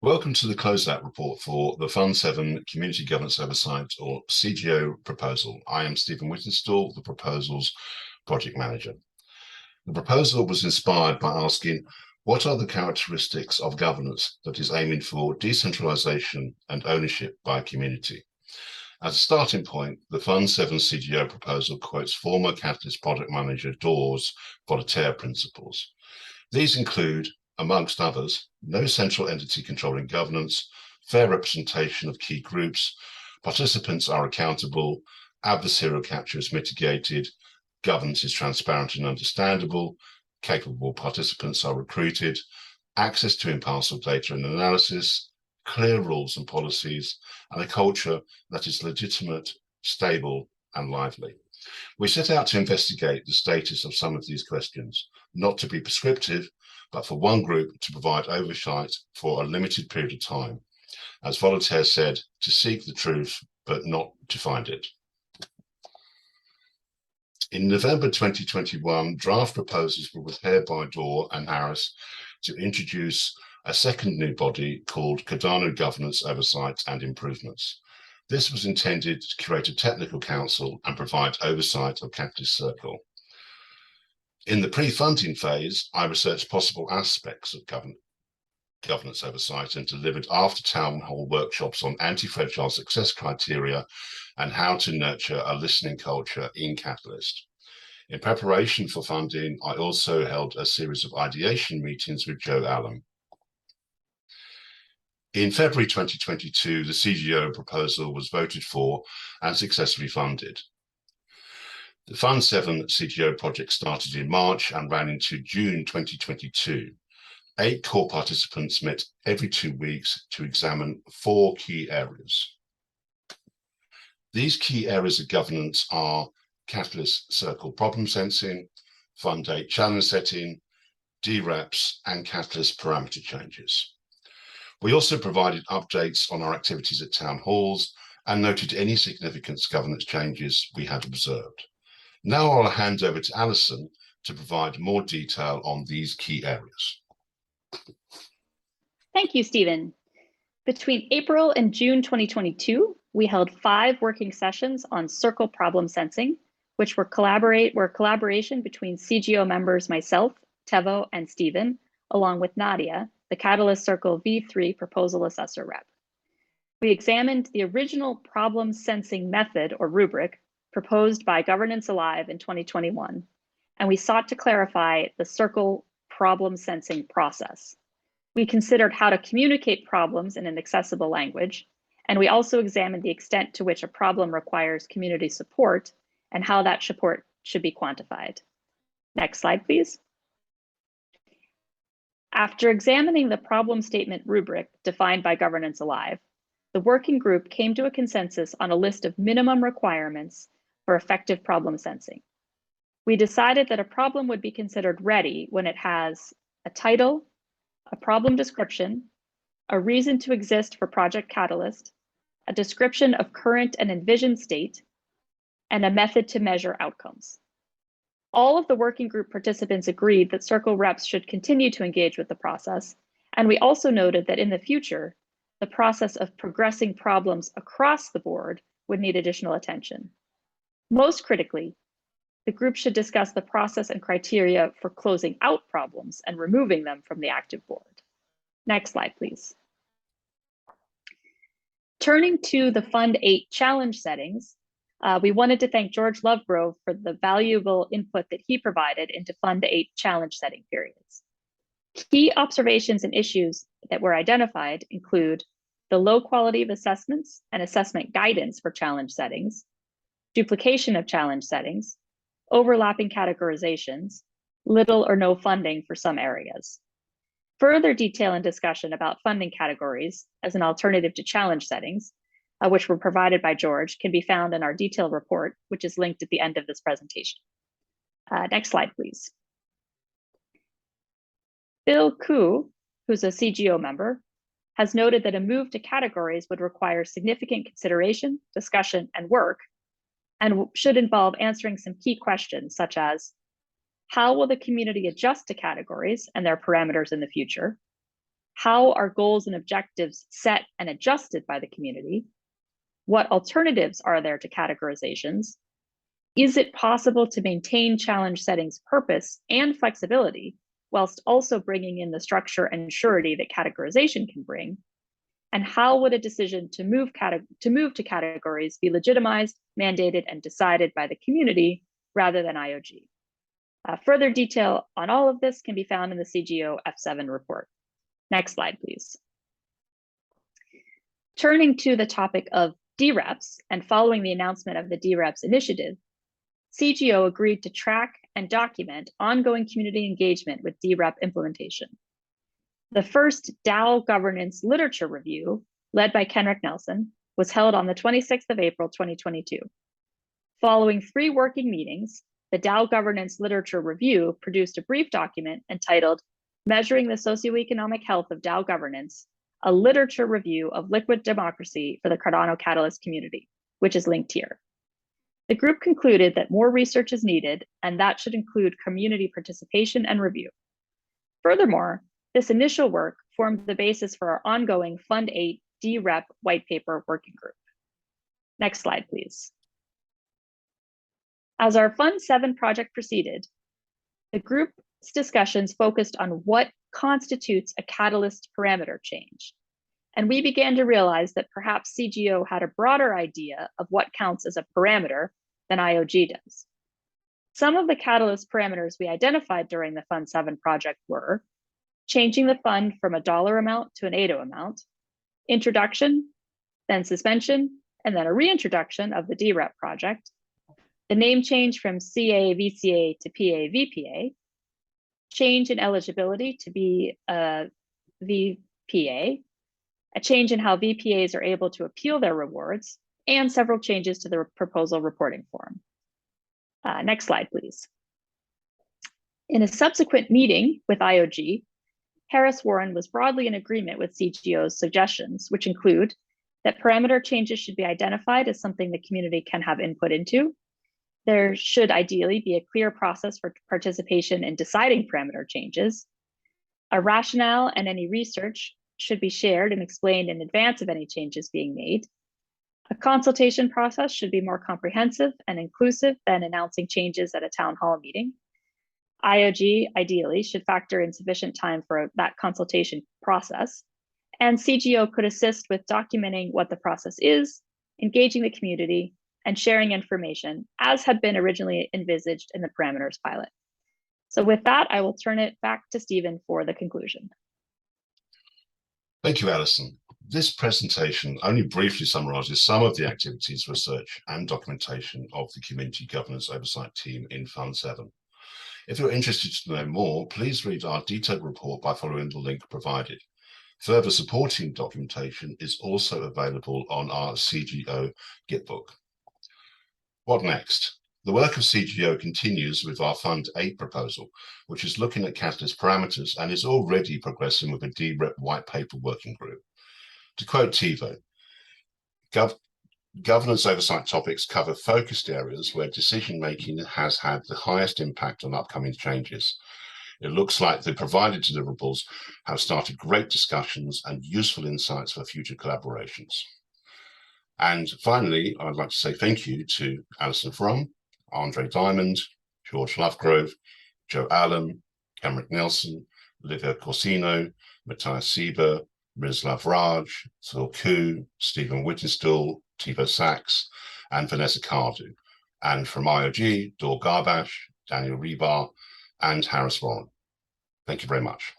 Welcome to the closeout report for the Fund 7 Community Governance Oversight, or CGO, proposal. I am Stephen Whittenstall, the proposal's project manager. The proposal was inspired by asking, what are the characteristics of governance that is aiming for decentralization and ownership by a community? As a starting point, the Fund 7 CGO proposal quotes former Catalyst project manager Dawes' Voltaire principles. These include, amongst others, no central entity controlling governance, fair representation of key groups, participants are accountable, adversarial capture is mitigated, governance is transparent and understandable, capable participants are recruited, access to impartial data and analysis, clear rules and policies, and a culture that is legitimate, stable, and lively. We set out to investigate the status of some of these questions, not to be prescriptive, but for one group to provide oversight for a limited period of time. As Voltaire said, to seek the truth, but not to find it. In November 2021, draft proposals were prepared by Dorr and Harris to introduce a second new body called Cardano Governance Oversight and Improvements. This was intended to create a technical council and provide oversight of Catalyst Circle. In the pre-funding phase, I researched possible aspects of governance oversight and delivered after town hall workshops on anti-fragile success criteria and how to nurture a listening culture in Catalyst. In preparation for funding, I also held a series of ideation meetings with Joe Allen. In February 2022, the CGO proposal was voted for and successfully funded. The Fund 7 CGO project started in March and ran into June 2022. 8 core participants met every 2 weeks to examine 4 key areas. These key areas of governance are Catalyst Circle problem sensing, Fund 8 challenge setting, dReps, and Catalyst parameter changes. We also provided updates on our activities at town halls and noted any significant governance changes we had observed. Now I'll hand over to Alison to provide more detail on these key areas. Thank you, Stephen. Between April and June 2022, we held 5 working sessions on circle problem sensing, which were collaboration between CGO members myself, Tevo, and Stephen, along with Nadia, the Catalyst Circle V3 proposal assessor rep. We examined the original problem sensing method or rubric proposed by Governance Alive in 2021, and we sought to clarify the circle problem sensing process. We considered how to communicate problems in an accessible language, and we also examined the extent to which a problem requires community support and how that support should be quantified. Next slide, please. After examining the problem statement rubric defined by Governance Alive, the working group came to a consensus on a list of minimum requirements for effective problem sensing. We decided that a problem would be considered ready when it has a title, a problem description, a reason to exist for Project Catalyst, a description of current and envisioned state, and a method to measure outcomes. All of the working group participants agreed that Circle reps should continue to engage with the process, and we also noted that in the future, the process of progressing problems across the board would need additional attention. Most critically, the group should discuss the process and criteria for closing out problems and removing them from the active board. Next slide, please. Turning to the Fund 8 challenge settings, we wanted to thank George Lovegrove for the valuable input that he provided into Fund 8 challenge setting periods. Key observations and issues that were identified include the low quality of assessments and assessment guidance for challenge settings, duplication of challenge settings, overlapping categorizations, little or no funding for some areas. Further detail and discussion about funding categories as an alternative to challenge settings, which were provided by George, can be found in our detailed report, which is linked at the end of this presentation. Next slide, please. Bill Khoo, who's a CGO member, has noted that a move to categories would require significant consideration, discussion, and work, and should involve answering some key questions such as, how will the community adjust to categories and their parameters in the future? How are goals and objectives set and adjusted by the community? What alternatives are there to categorizations? Is it possible to maintain challenge setting's purpose and flexibility whilst also bringing in the structure and surety that categorization can bring? And how would a decision to move to categories be legitimized, mandated, and decided by the community rather than IOG? Further detail on all of this can be found in the CGO F7 report. Next slide, please. Turning to the topic of dReps, and following the announcement of the dReps initiative, CGO agreed to track and document ongoing community engagement with dRep implementation. The first DAO governance literature review, led by Kenric Nelson, was held on the 26th of April, 2022. Following 3 working meetings, the DAO governance literature review produced a brief document entitled Measuring the Socioeconomic Health of DAO Governance, a literature review of liquid democracy for the Cardano Catalyst community, which is linked here. The group concluded that more research is needed, and that should include community participation and review. Furthermore, this initial work formed the basis for our ongoing Fund 8 dRep white paper working group. Next slide, please. As our Fund 7 project proceeded, the group's discussions focused on what constitutes a catalyst parameter change. And we began to realize that perhaps CGO had a broader idea of what counts as a parameter than IOG does. Some of the catalyst parameters we identified during the Fund 7 project were changing the fund from a dollar amount to an ADO amount, introduction, then suspension, and then a reintroduction of the dRep project, the name change from CA-VCA to PA-VPA, change in eligibility to be a VPA, a change in how VPAs are able to appeal their rewards, and several changes to the proposal reporting form. Next slide, please. In a subsequent meeting with IOG, Harris Warren was broadly in agreement with CGO's suggestions, which include that parameter changes should be identified as something the community can have input into. There should ideally be a clear process for participation in deciding parameter changes. A rationale and any research should be shared and explained in advance of any changes being made. A consultation process should be more comprehensive and inclusive than announcing changes at a town hall meeting. IOG ideally should factor in sufficient time for that consultation process, and CGO could assist with documenting what the process is, engaging the community, and sharing information as had been originally envisaged in the parameters pilot. So with that, I will turn it back to Stephen for the conclusion. Thank you, Alison. This presentation only briefly summarizes some of the activities, research, and documentation of the Community Governance Oversight team in Fund 7. If you're interested to know more, please read our detailed report by following the link provided. Further supporting documentation is also available on our CGO Gitbook. What next? The work of CGO continues with our Fund 8 proposal, which is looking at catalyst parameters and is already progressing with a dRep white paper working group. To quote TiVo, governance oversight topics cover focused areas where decision-making has had the highest impact on upcoming changes. It looks like the provided deliverables have started great discussions and useful insights for future collaborations. And finally, I'd like to say thank you to Alison Fromm, Andre Diamond, George Lovegrove, Joe Allen, Kenric Nelson, Olivia Corsino, Matthias Sieber, Miroslav Raj, Phil Khoo, Stephen Wittenstuhl, Tivo Sachs, and Vanessa Cardew, and from IOG, Dor Garbash, Daniel Rebar, and Harris Warren. Thank you very much.